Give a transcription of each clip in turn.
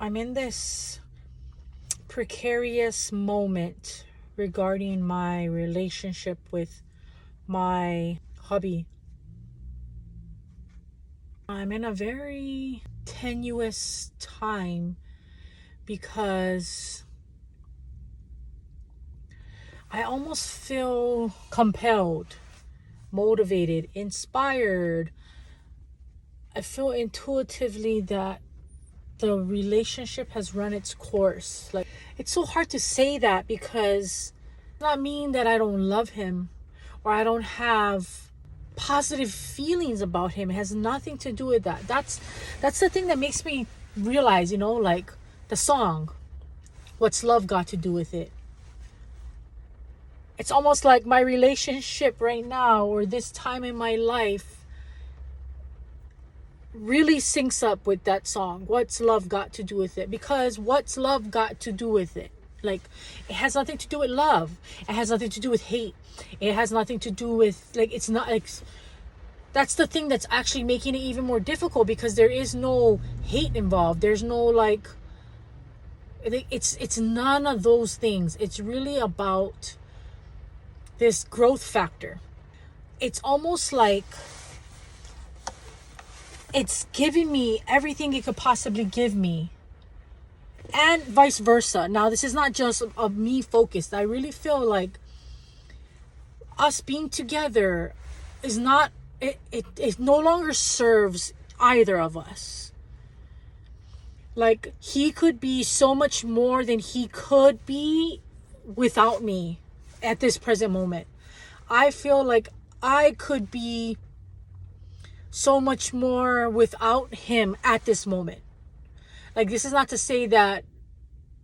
I'm in this precarious moment regarding my relationship with my hubby. I'm in a very tenuous time because I almost feel compelled, motivated, inspired. I feel intuitively that the relationship has run its course. Like, it's so hard to say that because it does not mean that I don't love him or I don't have positive feelings about him. It has nothing to do with that. That's the thing that makes me realize, like the song, what's love got to do with it? It's almost like my relationship right now or this time in my life really syncs up with that song. What's love got to do with it? Because what's love got to do with it? Like, it has nothing to do with love. It has nothing to do with hate. It has nothing to do with, like, it's not like, that's the thing that's actually making it even more difficult, because there is no hate involved. There's no, like, it's none of those things. It's really about this growth factor. It's almost like it's giving me everything it could possibly give me, and vice versa. Now, this is not just of me focused. I really feel like us being together is not, it no longer serves either of us. Like, he could be so much more than he could be without me at this present moment. I feel like I could be so much more without him at this moment. Like, this is not to say that,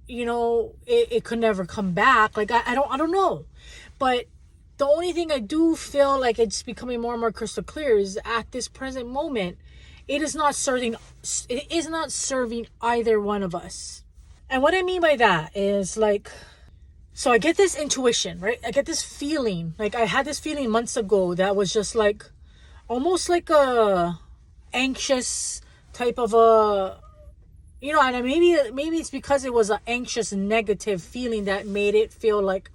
it could never come back. Like, I don't know. But the only thing I do feel like it's becoming more and more crystal clear is at this present moment, it is not serving either one of us. And what I mean by that is, like, so I get this intuition, right? I get this feeling. Like, I had this feeling months ago that was just like, almost like a anxious type of a, and maybe it's because it was an anxious negative feeling that made it feel like,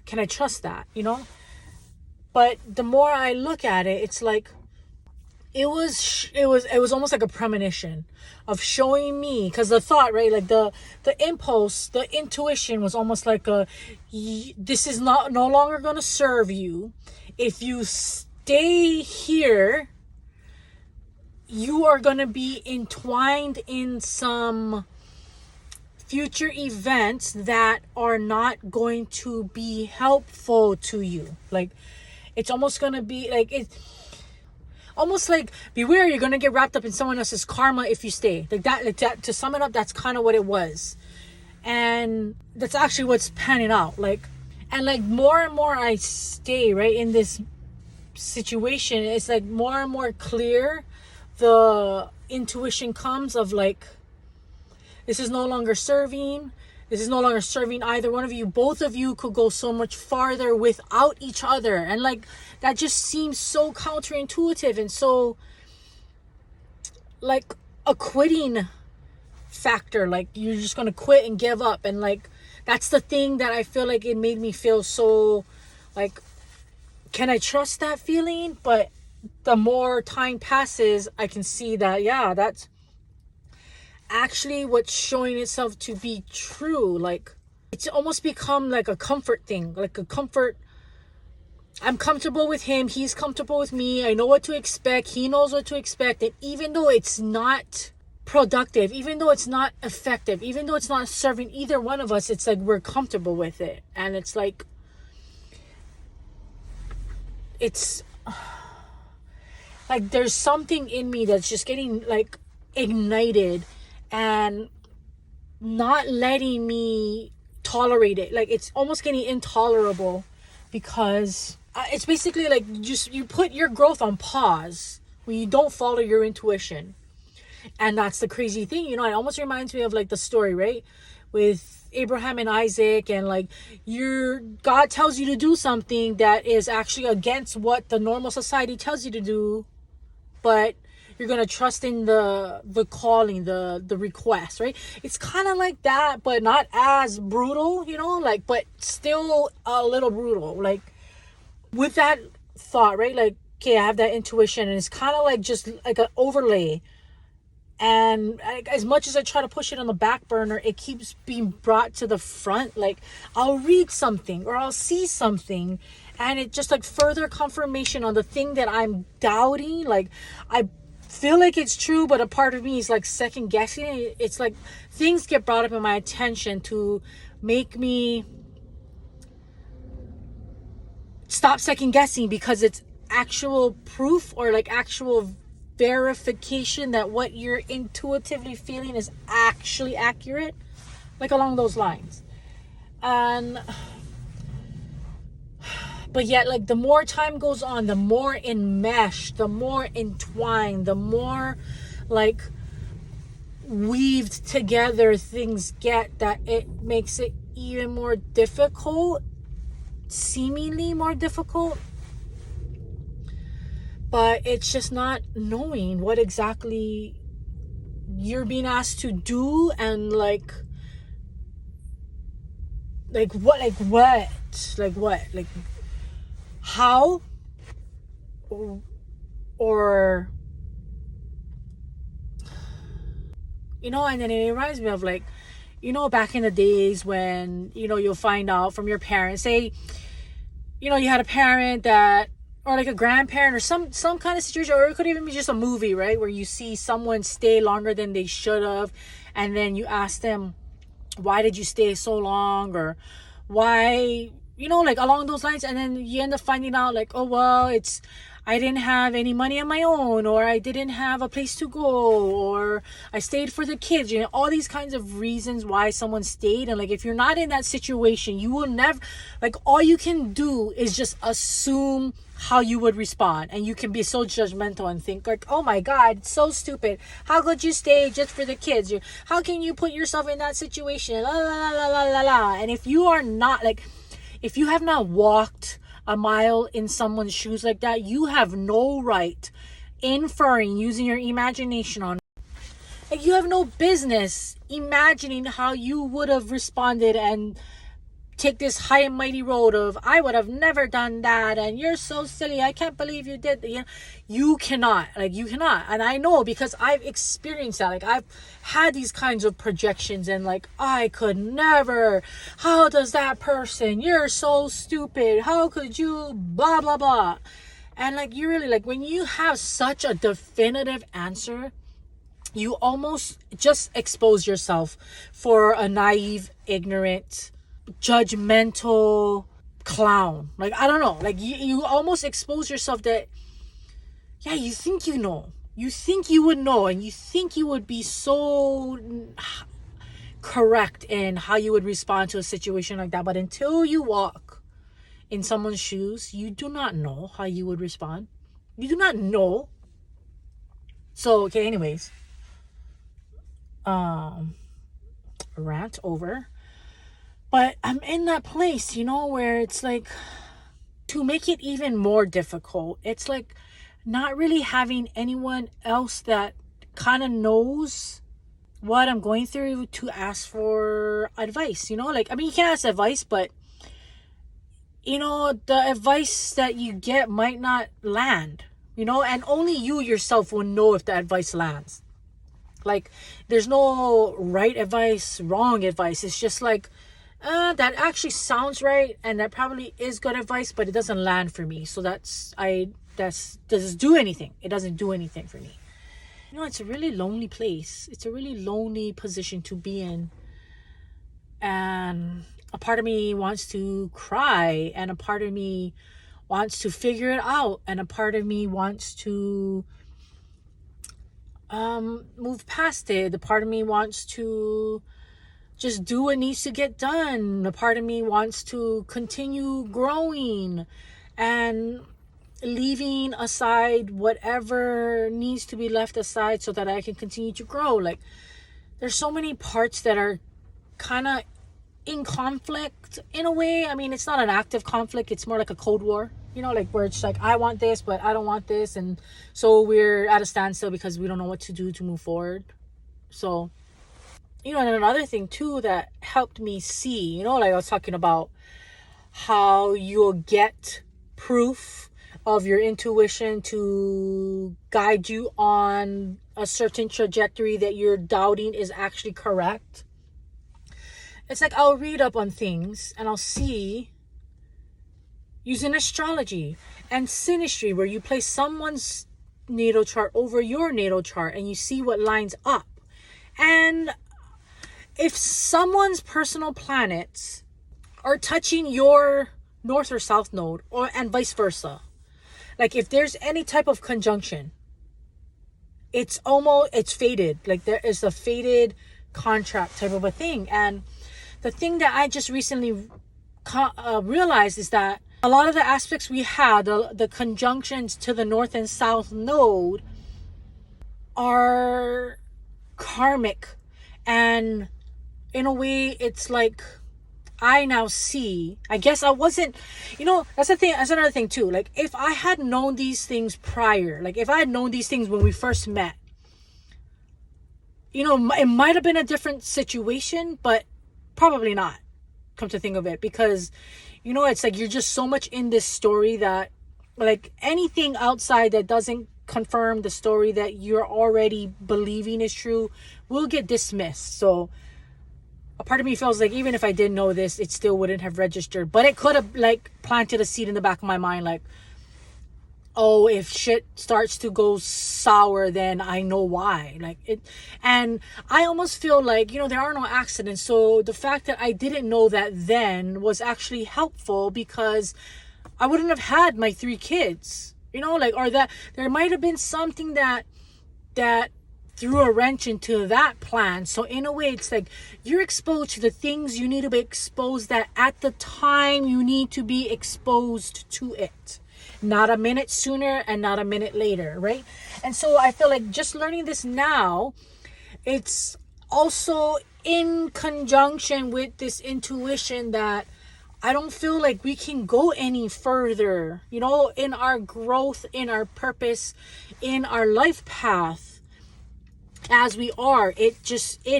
can I trust that, But the more I look at it, it's like, it was almost like a premonition of showing me, because the thought, right, like the impulse, the intuition was almost like this is no longer going to serve you. If you stay here, you are going to be entwined in some future events that are not going to be helpful to you. Like, it's almost going to be like, it's almost like, beware, you're going to get wrapped up in someone else's karma if you stay. Like that, to sum it up, that's kind of what it was. And that's actually what's panning out. Like, and like, more and more I stay right in this situation, it's like more and more clear the intuition comes of, like, this is no longer serving either one of you. Both of you could go so much farther without each other. And like, that just seems so counterintuitive and so like a quitting factor. Like, you're just going to quit and give up. And like, that's the thing that I feel like it made me feel so like, can I trust that feeling? But the more time passes, I can see that, yeah, that's actually what's showing itself to be true. Like, it's almost become like a comfort thing, like a comfort. I'm comfortable with him, he's comfortable with me, I know what to expect, he knows what to expect. And even though it's not productive, even though it's not effective, even though it's not serving either one of us, it's like we're comfortable with it. And it's like, it's like there's something in me that's just getting like ignited and not letting me tolerate it. Like, it's almost getting intolerable, because it's basically like, you put your growth on pause when you don't follow your intuition. And that's the crazy thing, it almost reminds me of like the story, right, with Abraham and Isaac. And like, God tells you to do something that is actually against what the normal society tells you to do, but you're gonna trust in the calling, the request, right? It's kind of like that, but not as brutal, you know, like, but still a little brutal, like, with that thought, right? Like, okay, I have that intuition, and it's kind of like just like an overlay. And as much as I try to push it on the back burner, it keeps being brought to the front. Like, I'll read something or I'll see something, and it just like further confirmation on the thing that I'm doubting. Like, I feel like it's true, but a part of me is like second guessing it. It's like things get brought up in my attention to make me stop second guessing, because it's actual proof or like actual verification that what you're intuitively feeling is actually accurate, like along those lines. And but yet, like, the more time goes on, the more enmeshed, the more entwined, the more like weaved together things get, that it makes it even more difficult, seemingly more difficult. But it's just not knowing what exactly you're being asked to do, and like how, or you know. And then it reminds me of, like, you know, back in the days when, you know, you'll find out from your parents, say, you know, you had a parent that, or like a grandparent, or some kind of situation, or it could even be just a movie, right, where you see someone stay longer than they should have, and then you ask them, why did you stay so long, or why, you know, like along those lines. And then you end up finding out, like, oh, well, I didn't have any money on my own, or I didn't have a place to go, or I stayed for the kids, you know, all these kinds of reasons why someone stayed. And like, if you're not in that situation, you will never, like, all you can do is just assume how you would respond, and you can be so judgmental and think like, oh my god, it's so stupid, how could you stay just for the kids, how can you put yourself in that situation, la la la la la la. And if you are not, like, if you have not walked a mile in someone's shoes like that, you have no right inferring, using your imagination on, like, you have no business imagining how you would have responded, and take this high and mighty road of, I would have never done that, and you're so silly, I can't believe you did that. You cannot, like, you cannot. And I know, because I've experienced that. Like, I've had these kinds of projections, and like, I could never, how does that person, you're so stupid, how could you, blah blah blah. And like, you really, like, when you have such a definitive answer, you almost just expose yourself for a naive, ignorant, judgmental clown. Like, I don't know, like, you almost expose yourself that, yeah, you think you know, you think you would know, and you think you would be so correct in how you would respond to a situation like that. But until you walk in someone's shoes, you do not know how you would respond. You do not know. So, okay, anyways, rant over. But I'm in that place, you know, where it's like, to make it even more difficult, it's like not really having anyone else that kind of knows what I'm going through to ask for advice, you know? Like, I mean, you can ask advice, but, you know, the advice that you get might not land, you know? And only you yourself will know if the advice lands. Like, there's no right advice, wrong advice. It's just like, that actually sounds right, and that probably is good advice, but it doesn't land for me. So doesn't do anything. It doesn't do anything for me. You know, it's a really lonely place. It's a really lonely position to be in. And a part of me wants to cry, and a part of me wants to figure it out, and a part of me wants to move past it. The part of me wants to just do what needs to get done. A part of me wants to continue growing and leaving aside whatever needs to be left aside so that I can continue to grow. Like, there's so many parts that are kind of in conflict in a way. I mean, it's not an active conflict. It's more like a Cold War. You know, like where it's like, I want this, but I don't want this. And so we're at a standstill because we don't know what to do to move forward. So, you know, and another thing too that helped me see, you know, like I was talking about how you'll get proof of your intuition to guide you on a certain trajectory that you're doubting is actually correct. It's like I'll read up on things and I'll see, using astrology and synastry, where you place someone's natal chart over your natal chart and you see what lines up. And if someone's personal planets are touching your north or south node, or and vice versa, like if there's any type of conjunction, it's fated. Like there is a fated contract type of a thing. And the thing that I just recently realized is that a lot of the aspects we had, the conjunctions to the north and south node, are karmic. And in a way, it's like, I now see, I guess I wasn't, you know, that's the thing, that's another thing too. Like if I had known these things prior, like if I had known these things when we first met, you know, it might have been a different situation, but probably not, come to think of it. Because, you know, it's like you're just so much in this story that, like, anything outside that doesn't confirm the story that you're already believing is true will get dismissed. So a part of me feels like even if I didn't know this, it still wouldn't have registered. But it could have, like, planted a seed in the back of my mind, like, oh, if shit starts to go sour, then I know why. Like it. And I almost feel like, you know, there are no accidents. So the fact that I didn't know that then was actually helpful, because I wouldn't have had my 3 kids, you know, like, or that there might have been something that threw a wrench into that plan. So in a way, it's like you're exposed to the things you need to be exposed that at the time you need to be exposed to it. Not a minute sooner and not a minute later, right? And so I feel like just learning this now, it's also in conjunction with this intuition that I don't feel like we can go any further, you know, in our growth, in our purpose, in our life path as we are. It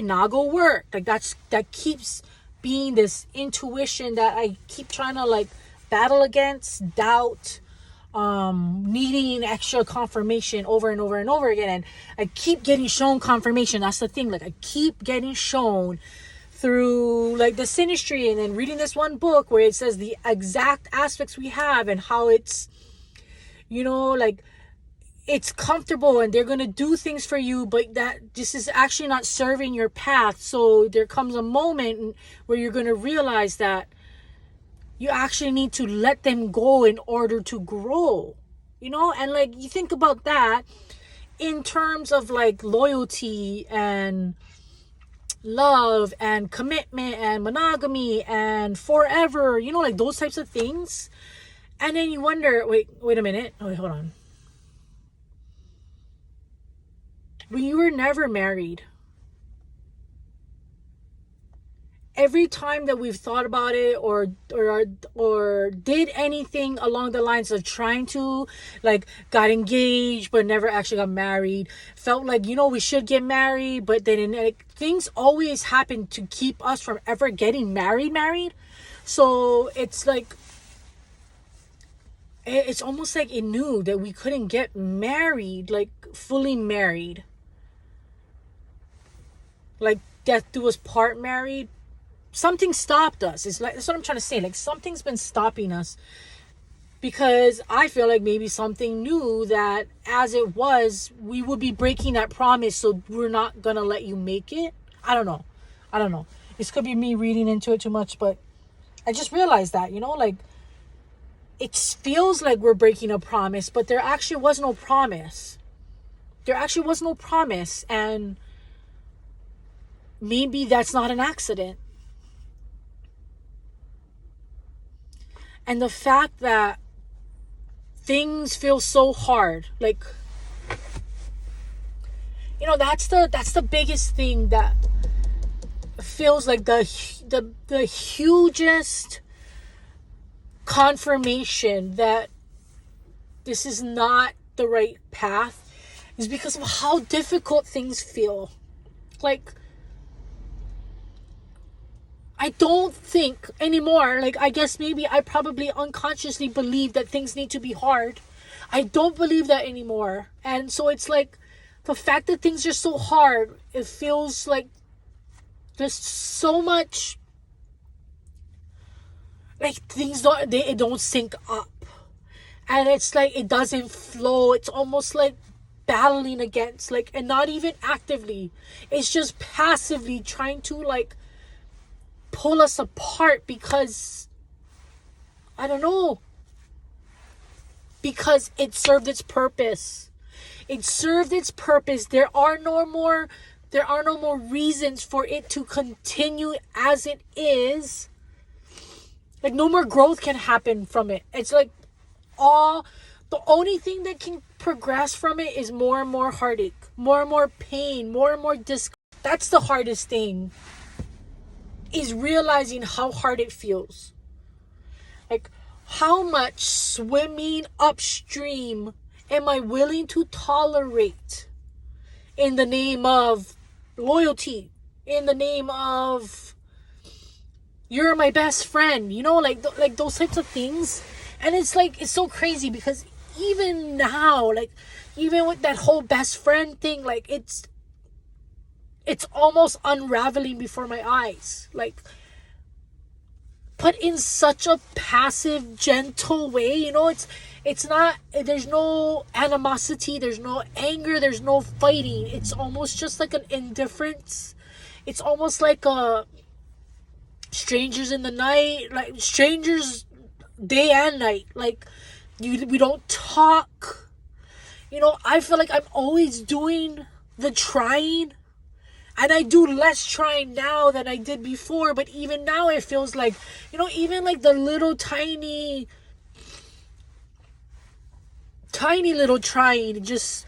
not go work. Like that keeps being this intuition that I keep trying to like battle against, doubt, needing extra confirmation over and over and over again. And I keep getting shown confirmation. That's the thing. Like I keep getting shown through like the synastry, and then reading this one book where it says the exact aspects we have and how it's, you know, like it's comfortable and they're going to do things for you, but that this is actually not serving your path. So there comes a moment where you're going to realize that you actually need to let them go in order to grow, you know? And like, you think about that in terms of like loyalty and love and commitment and monogamy and forever, you know, like those types of things. And then you wonder, wait a minute. Oh, wait, hold on. When you were never married, every time that we've thought about it or did anything along the lines of trying to, like, got engaged but never actually got married, felt like, you know, we should get married, but then like, things always happen to keep us from ever getting married. So it's like, it's almost like it knew that we couldn't get married, like fully married, like death do us part married. Something stopped us. It's like, that's what I'm trying to say. Like something's been stopping us, because I feel like maybe something knew that as it was, we would be breaking that promise. So we're not going to let you make it. I don't know. This could be me reading into it too much, but I just realized that, you know, like it feels like we're breaking a promise, but there actually was no promise. And maybe that's not an accident. And the fact that things feel so hard, like, you know, that's the biggest thing that feels like the hugest confirmation that this is not the right path is because of how difficult things feel. Like, I don't think anymore, like, I guess maybe I probably unconsciously believe that things need to be hard. I don't believe that anymore. And so it's like, the fact that things are so hard, it feels like there's so much, like, things it don't sync up. And it's like, it doesn't flow. It's almost like battling against, like, and not even actively. It's just passively trying to, like, pull us apart because, I don't know, because it served its purpose. It served its purpose. There are no more reasons for it to continue as it is. Like, no more growth can happen from it. It's like, the only thing that can progress from it is more and more heartache, more and more pain, more and more discomfort. That's the hardest thing, is realizing how hard it feels. Like, how much swimming upstream am I willing to tolerate in the name of loyalty, in the name of you're my best friend, you know, like those types of things. And it's like, it's so crazy because even now, like, even with that whole best friend thing, like, it's almost unraveling before my eyes. Like, but in such a passive, gentle way, you know, it's not, there's no animosity, there's no anger, there's no fighting. It's almost just like an indifference. It's almost like a strangers in the night, like strangers day and night. Like, we don't talk. You know, I feel like I'm always doing the trying. And I do less trying now than I did before. But even now it feels like, you know, even like the little tiny little trying, just,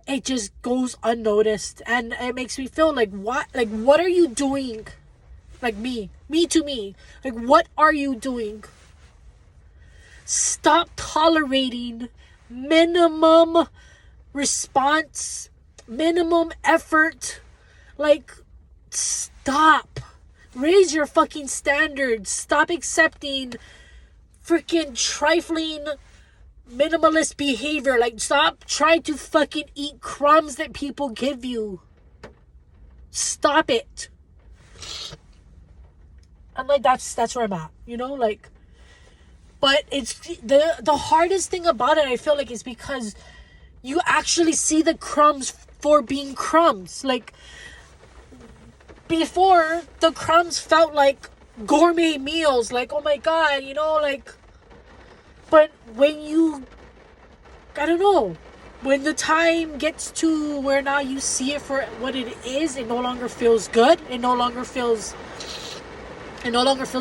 it just goes unnoticed. And it makes me feel like, what are you doing? Like, me to me. Like, what are you doing? Stop tolerating minimum response, minimum effort. Like, stop. Raise your fucking standards. Stop accepting freaking trifling minimalist behavior. Like, stop trying to fucking eat crumbs that people give you. Stop it. And like, that's where I'm at, you know, like. But it's the hardest thing about it, I feel like, is because you actually see the crumbs for being crumbs. Like, before, the crumbs felt like gourmet meals. Like, oh my God, you know, like. But when you, I don't know, when the time gets to where now you see it for what it is, it no longer feels good. It no longer feels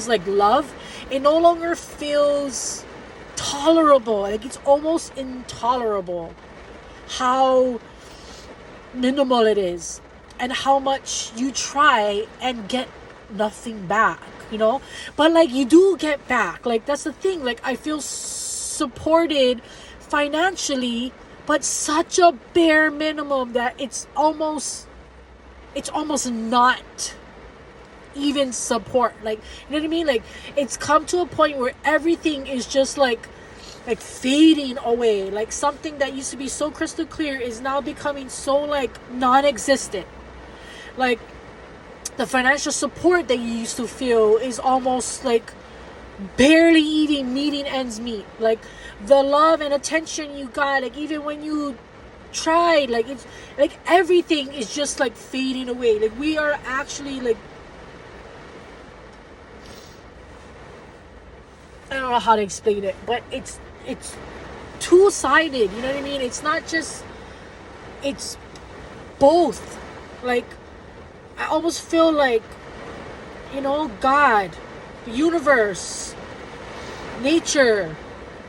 like love. It no longer feels tolerable. Like, it's almost intolerable how minimal it is and how much you try and get nothing back, you know? But like, you do get back. Like, that's the thing. Like, I feel supported financially, but such a bare minimum that it's almost not even support. Like, you know what I mean? Like, it's come to a point where everything is just like fading away. Like, something that used to be so crystal clear is now becoming so like non-existent. Like, the financial support that you used to feel is almost like barely even meeting ends meet. Like, the love and attention you got, like, even when you tried, like, it's like everything is just like fading away. Like, we are actually like, I don't know how to explain it, but it's two-sided, you know what I mean? It's not just, it's both. Like, I almost feel like, you know, God, the universe, nature,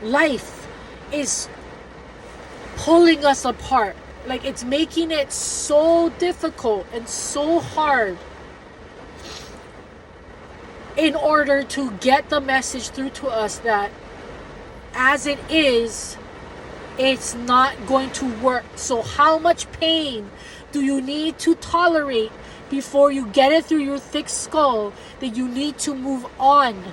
life is pulling us apart. Like, it's making it so difficult and so hard in order to get the message through to us that as it is, it's not going to work. So how much pain do you need to tolerate before you get it through your thick skull that you need to move on?